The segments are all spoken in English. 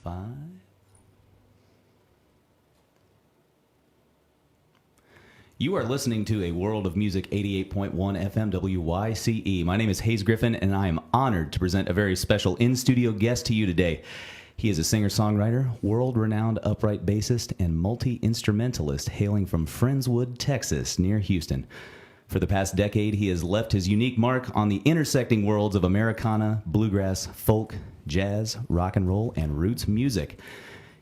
5. You are listening to A World of Music 88.1 FM WYCE. My name is Hayes Griffin, and I am honored to present a very special in-studio guest to you today. He is a singer-songwriter, world-renowned upright bassist, and multi-instrumentalist hailing from Friendswood, Texas, near Houston. For the past decade, he has left his unique mark on the intersecting worlds of Americana, bluegrass, folk, jazz, rock and roll, and roots music.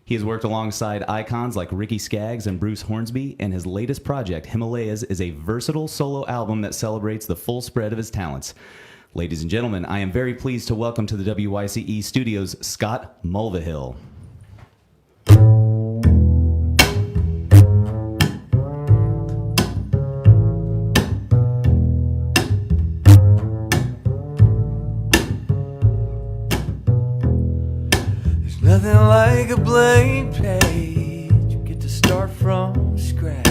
He has worked alongside icons like Ricky Skaggs and Bruce Hornsby, and his latest project, Himalayas, is a versatile solo album that celebrates the full spread of his talents. Ladies and gentlemen, I am very pleased to welcome to the WYCE studios, Scott Mulvahill. Nothing like a blank page. You get to start from scratch.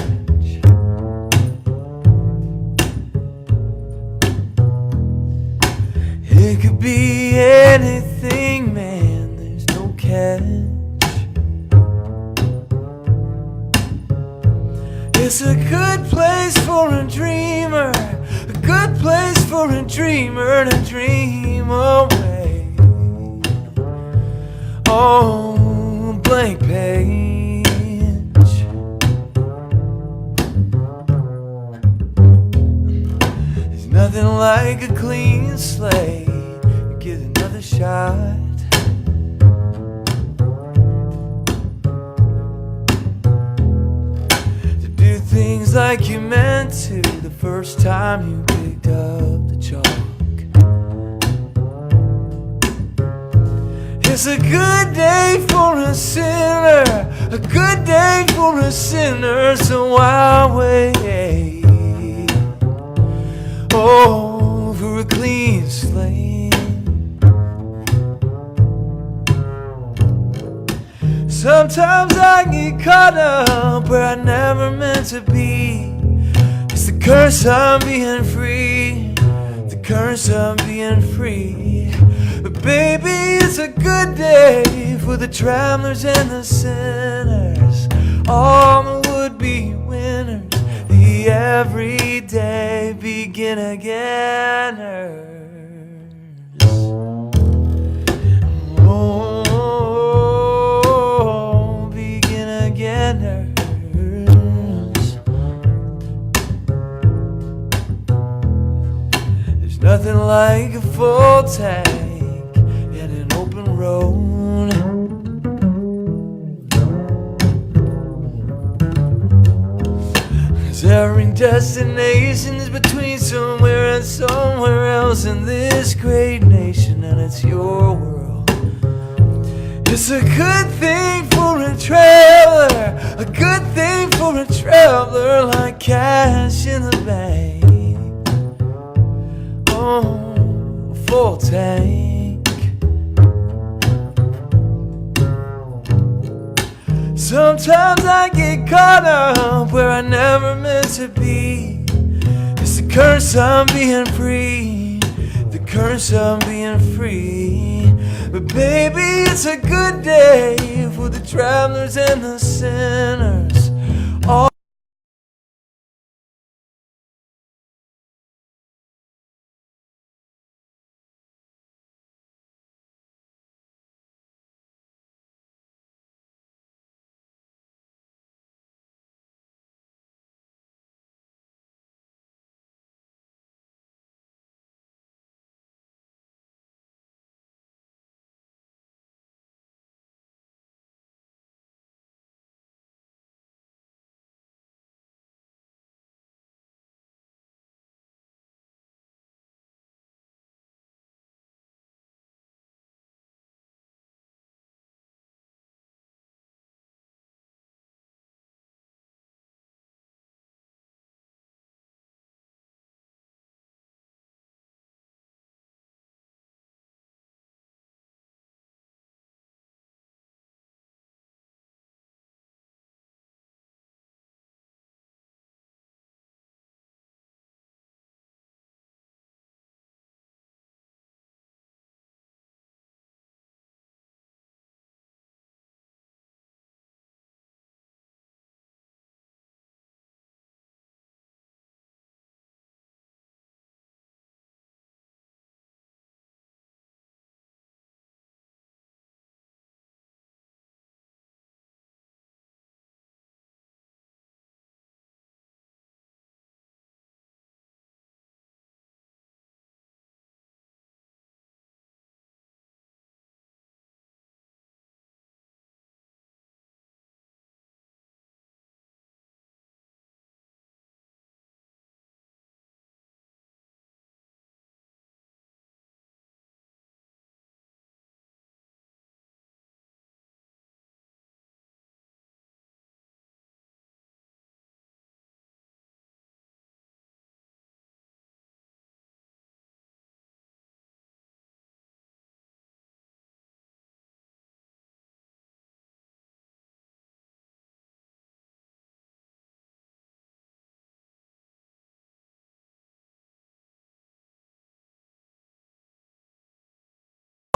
It could be anything, man, there's no catch. It's a good place for a dreamer, a good place for a dreamer to dream away. Oh, blank page. There's nothing like a clean slate. You get another shot. To do things like you meant to the first time you picked up the chalk. It's a good day for a sinner, a good day for a sinner, so why wait? Oh, for a clean slate. Sometimes I get caught up where I never meant to be. It's the curse of being free, the curse of being free. But baby, it's a good day for the travelers and the sinners, all the would-be winners, the everyday begin againers. Oh, begin againers. There's nothing like a full tank and an open road. 'Cause every destination is between somewhere and somewhere else in this great nation, and it's your world. It's a good thing for a traveler, a good thing for a traveler, like cash in the bank. Oh, full tank. Sometimes I get caught up where I never meant to be. It's the curse of being free, the curse of being free. But baby, it's a good day for the travelers and the sinners, all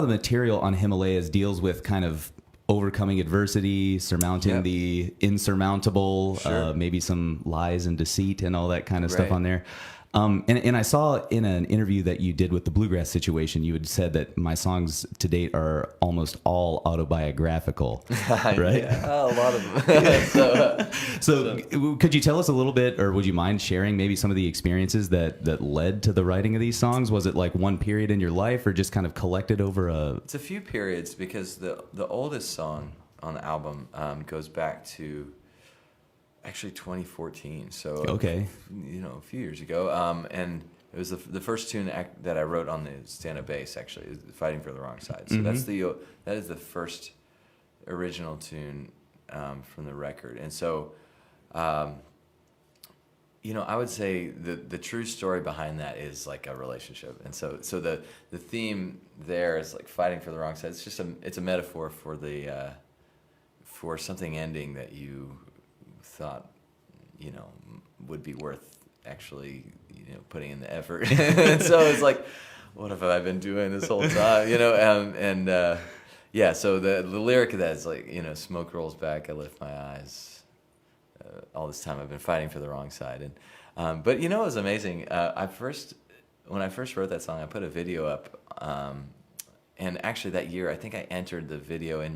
the material on Himalayas deals with kind of overcoming adversity, surmounting the insurmountable, Sure. maybe some lies and deceit and all that kind of stuff Right. on there. And I saw in an interview that you did with the Bluegrass Situation, you had said that my songs to date are almost all autobiographical, right? Yeah, a lot of them. So could you tell us a little bit, or would you mind sharing maybe some of the experiences that led to the writing of these songs? Was it like one period in your life, or just kind of collected over a... It's a few periods, because the oldest song on the album goes back to actually 2014. So Okay. a few years ago. And it was the first tune that I wrote on the stand-up bass. Actually, is "Fighting for the Wrong Side." So that is the first original tune from the record. And so, I would say the true story behind that is like a relationship. And so the theme there is like fighting for the wrong side. It's just it's a metaphor for for something ending that you thought would be worth actually putting in the effort. And so it's like, what have I been doing this whole time? So the lyric of that is like, smoke rolls back, I lift my eyes, all this time I've been fighting for the wrong side. And but it was amazing. When I first wrote that song, I put a video up, and actually that year I think I entered the video in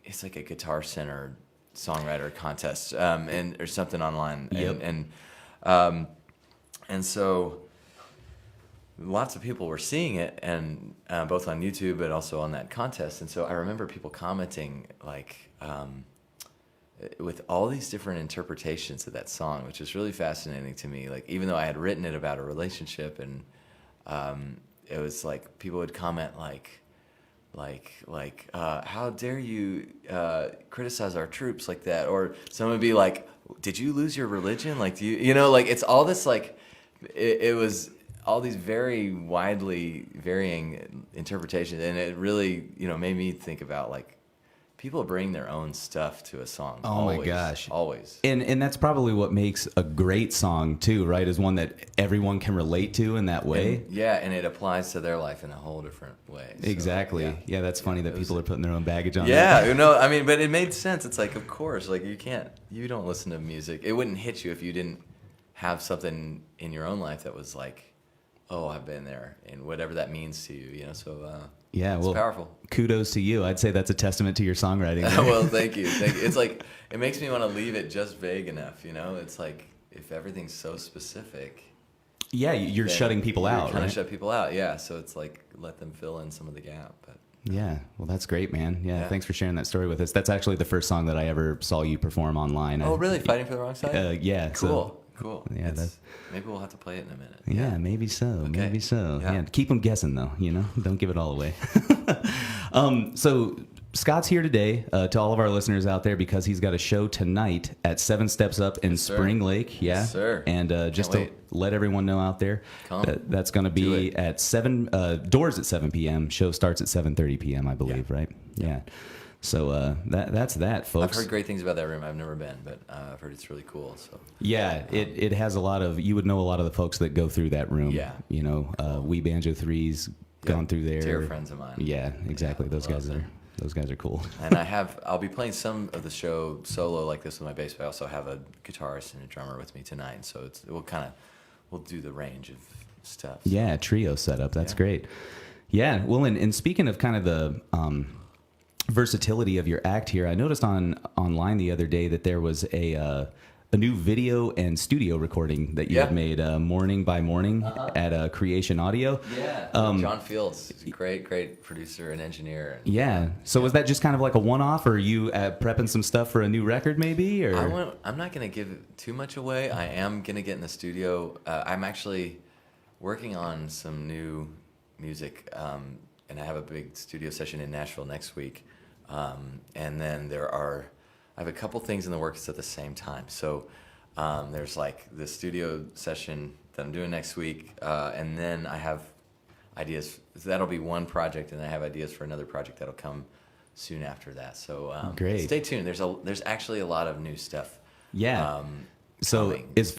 it's like a Guitar Center songwriter contest, or something online. Yep. And so lots of people were seeing it, and both on YouTube but also on that contest. And so I remember people commenting with all these different interpretations of that song, which is really fascinating to me. Like, even though I had written it about a relationship, and it was like people would comment how dare you criticize our troops like that? Or someone would be like, did you lose your religion? Like, do you it's all this it was all these very widely varying interpretations, and it really made me think about people bring their own stuff to a song. Oh, always, my gosh. Always. And that's probably what makes a great song too, right? Is one that everyone can relate to in that way. And it applies to their life in a whole different way. So, Exactly. Yeah, that's funny that people are putting their own baggage on. Yeah, but it made sense. It's like, of course, you don't listen to music. It wouldn't hit you if you didn't have something in your own life that was like, oh, I've been there, and whatever that means to you, so Yeah, it's powerful. Kudos to you. I'd say that's a testament to your songwriting. Well, thank you. It's like, it makes me want to leave it just vague enough, It's like, if everything's so specific, yeah, you're shutting people out, kind right? of shut people out, yeah. So it's like, let them fill in some of the gap. But Yeah, well, that's great, man. Yeah, Yeah. thanks for sharing that story with us. That's actually the first song that I ever saw you perform online. Oh, really? Fighting for the Wrong Side? Yeah. Cool. Yeah, maybe we'll have to play it in a minute. Yeah, maybe so. Okay. Maybe so. Yeah. Yeah. Keep them guessing, though. Don't give it all away. So Scott's here today to all of our listeners out there because he's got a show tonight at 7 Steps Up in sir. Spring Lake. Yeah. Yes, sir. And just to wait. let everyone know out there, Come. that's going to Do be it. at 7. Doors at 7 p.m. Show starts at 7:30 p.m. I believe. Right. Yeah. So that's that, folks. I've heard great things about that room. I've never been, but I've heard it's really cool. So Yeah, it has a lot of, you would know a lot of the folks that go through that room. Yeah. We Banjo Three's gone through there. Dear friends of mine. Yeah, exactly. Yeah, those guys are cool. And I'll be playing some of the show solo like this with my bass, but I also have a guitarist and a drummer with me tonight. So we'll do the range of stuff. So. Yeah, trio setup. That's Yeah. great. Yeah, well, and speaking of kind of the versatility of your act here, I noticed online the other day that there was a new video and studio recording that you had made, Morning by Morning, at Creation Audio. Yeah, John Fields, great producer and engineer. Yeah. So was that just kind of like a one-off, or are you prepping some stuff for a new record, maybe? Or I'm not going to give too much away. I am going to get in the studio. I'm actually working on some new music, and I have a big studio session in Nashville next week. And then I have a couple things in the works at the same time. So there's like the studio session that I'm doing next week, and then I have ideas. That'll be one project, and I have ideas for another project that'll come soon after that. So great. Stay tuned. There's actually a lot of new stuff. Yeah. So coming. is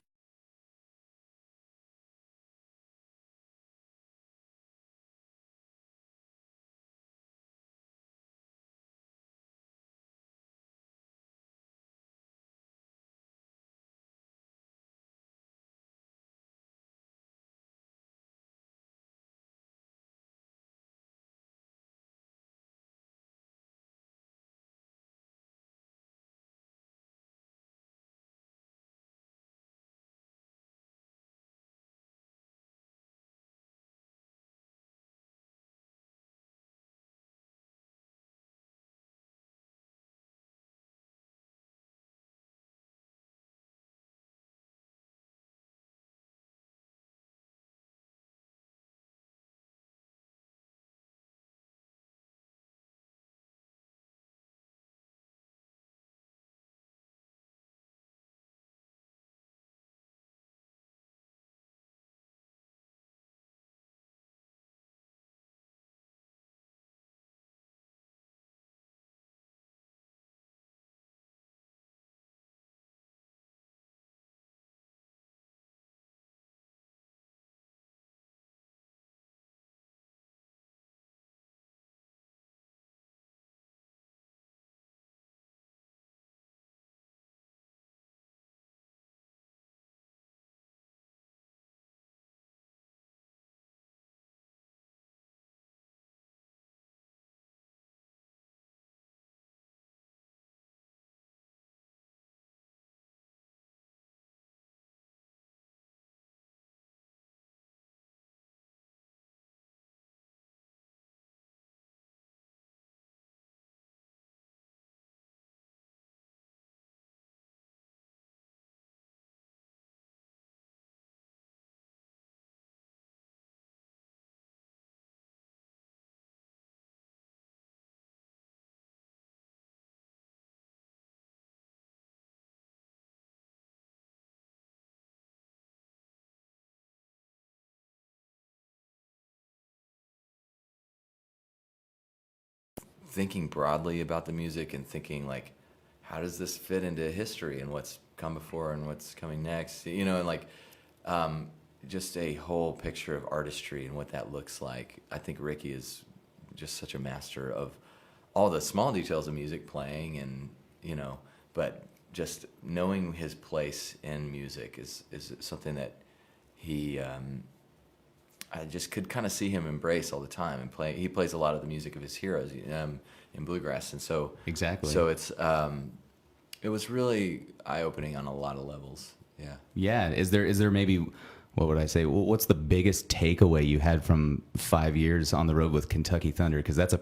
thinking broadly about the music and thinking like, how does this fit into history and what's come before and what's coming next, you know, and like just a whole picture of artistry and what that looks like. I think Ricky is just such a master of all the small details of music playing and, you know, but just knowing his place in music is something that he I just could kind of see him embrace all the time and play. He plays a lot of the music of his heroes in bluegrass, and so exactly. So it was really eye-opening on a lot of levels. Yeah. Yeah. Is there maybe, what would I say? What's the biggest takeaway you had from 5 years on the road with Kentucky Thunder? Because that's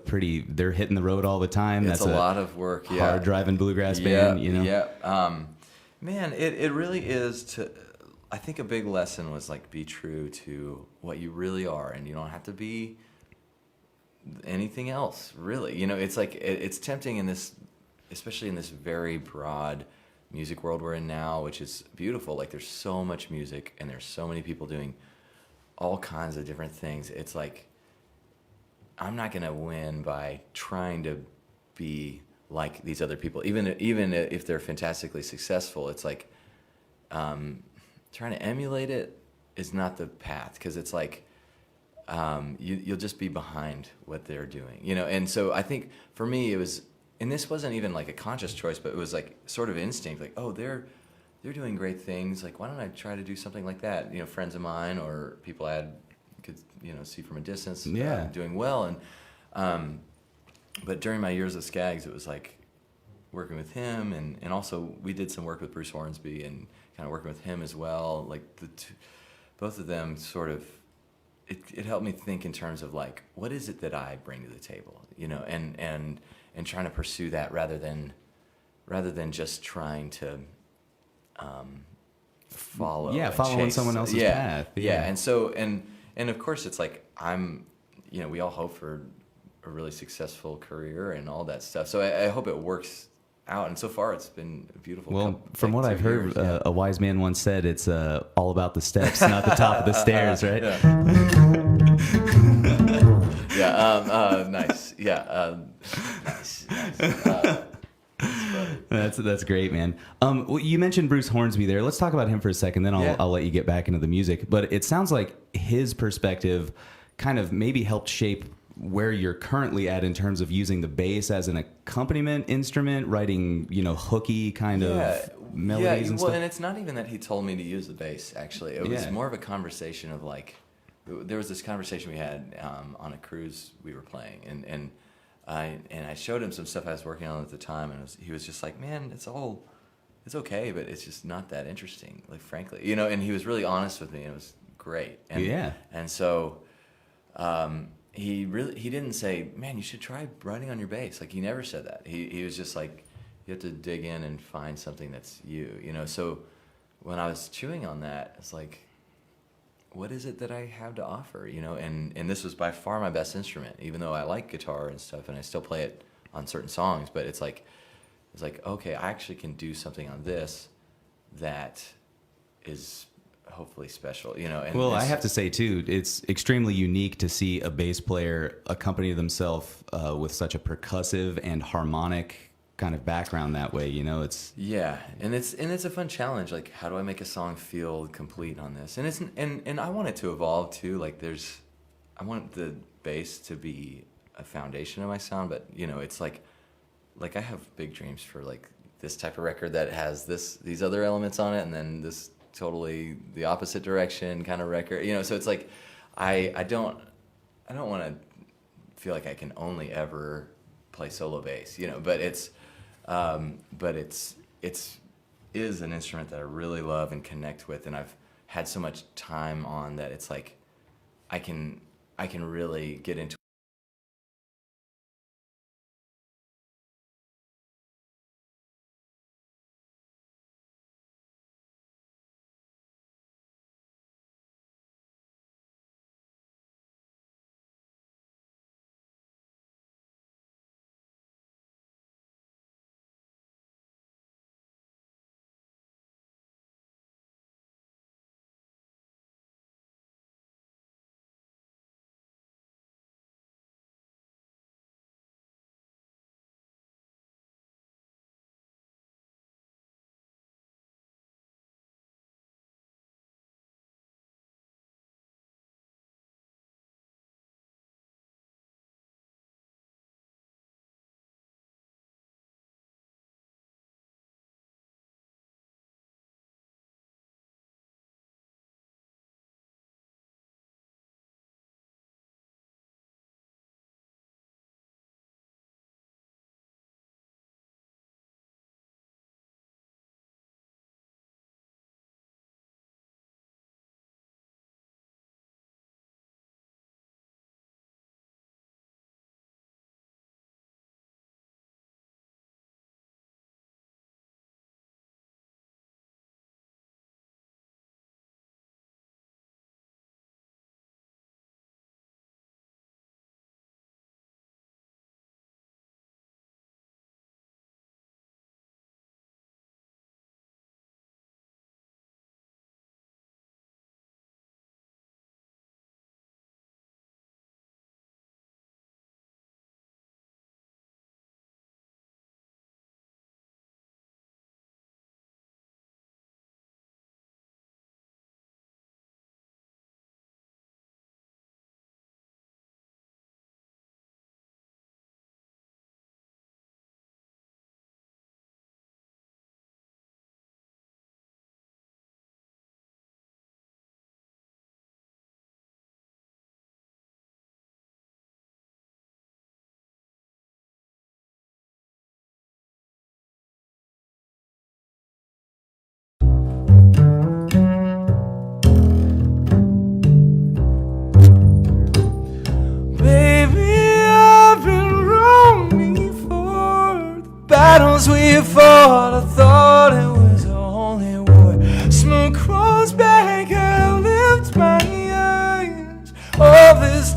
they're hitting the road all the time. It's that's a lot of work. Yeah. Hard driving bluegrass band. You know. Yeah. Man, it really is I think a big lesson was like be true to what you really are, and you don't have to be anything else, really. You know, it's like it's tempting in this, especially in this very broad music world we're in now, which is beautiful. Like there's so much music and there's so many people doing all kinds of different things. It's like I'm not gonna win by trying to be like these other people, even if they're fantastically successful. It's like trying to emulate it is not the path, because it's like you'll just be behind what they're doing, you know. And so I think for me it was, and this wasn't even like a conscious choice, but it was like sort of instinct, like, oh, they're doing great things, like why don't I try to do something like that? You know, friends of mine or people I could, you know, see from a distance doing well. And but during my years of Skaggs, it was like working with him, and also we did some work with Bruce Hornsby and kind of working with him as well. Like both of them sort of, it helped me think in terms of like, what is it that I bring to the table, you know, and trying to pursue that rather than just trying to following someone else's path. Yeah. And so and of course it's like you know, we all hope for a really successful career and all that stuff. So I hope it works out, and so far it's been a beautiful. Well, from what I've heard, a wise man once said, it's all about the steps, not the top of the stairs, right? Yeah. Nice. Yeah. Nice. That's great, man. Well, you mentioned Bruce Hornsby there. Let's talk about him for a second, then I'll let you get back into the music. But it sounds like his perspective kind of maybe helped shape where you're currently at in terms of using the bass as an accompaniment instrument, writing, you know, hooky kind of melodies and stuff. And it's not even that he told me to use the bass, actually. It was more of a conversation of like, there was this conversation we had on a cruise we were playing, and I showed him some stuff I was working on at the time, and he was just like, man, it's okay, but it's just not that interesting, like, frankly, you know. And he was really honest with me, and it was great. And so he didn't say, man, you should try writing on your bass. Like, he never said that. He was just like, you have to dig in and find something that's you know. So when I was chewing on that, it's like, what is it that I have to offer, you know? And this was by far my best instrument, even though I like guitar and stuff, and I still play it on certain songs. But it's like, okay, I actually can do something on this that is hopefully special, you know. And well, I have to say too, it's extremely unique to see a bass player accompany themselves with such a percussive and harmonic kind of background that way, you know. It's and it's a fun challenge. Like, how do I make a song feel complete on this? And it's and I want it to evolve too. Like, I want the bass to be a foundation of my sound, but you know, it's like I have big dreams for like this type of record that has these other elements on it, and then this totally the opposite direction kind of record, you know. So it's like I don't want to feel like I can only ever play solo bass, you know. But it's an instrument that I really love and connect with, and I've had so much time on that it's like I can really get into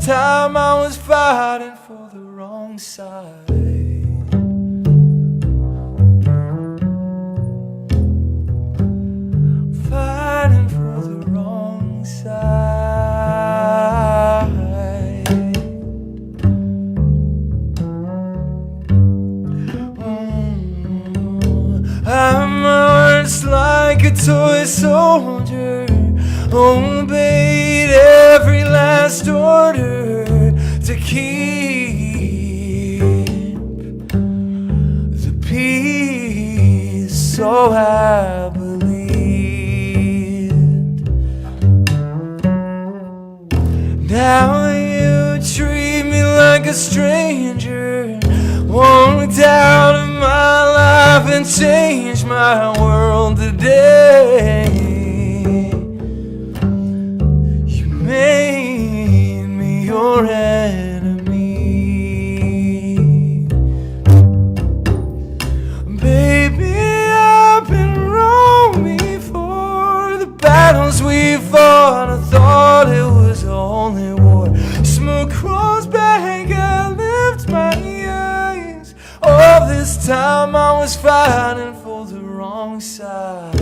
time I was fighting for the wrong side. Fighting for the wrong side. I'm marched like a toy soldier, obeyed every last order to keep the peace, so I believed. Now you treat me like a stranger, walked out of my life and changed my world today. You made me your enemy. Baby, I've been wrong before. The battles we fought, I thought it was only war. Smoke crawls back, I lift my eyes. All this time I was fighting for the wrong side.